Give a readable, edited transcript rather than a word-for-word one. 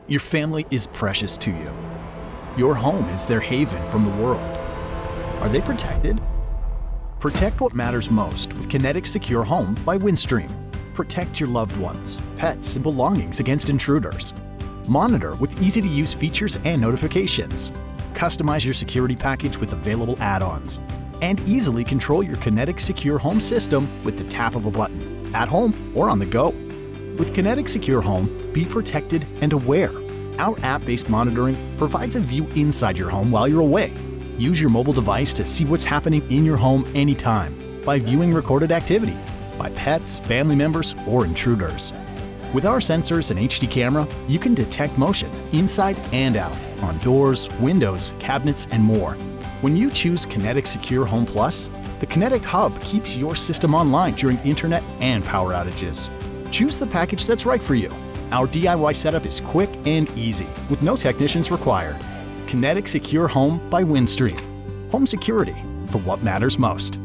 Your family is precious to you. Your home is their haven from the world. Are they protected? Protect what matters most with Kinetic Secure Home by Windstream. Protect your loved ones, pets, and belongings against intruders. Monitor with easy-to-use features and notifications. Customize your security package with available add-ons. And easily control your Kinetic Secure Home system with the tap of a button, at home or on the go. With Kinetic Secure Home, be protected and aware. Our app-based monitoring provides a view inside your home while you're away. Use your mobile device to see what's happening in your home anytime by viewing recorded activity by pets, family members, or intruders. With our sensors and HD camera, you can detect motion inside and out on doors, windows, cabinets, and more. When you choose Kinetic Secure Home Plus, the Kinetic Hub keeps your system online during internet and power outages. Choose the package that's right for you. Our DIY setup is quick and easy, with no technicians required. Kinetic Secure Home by Windstream. Home security for what matters most.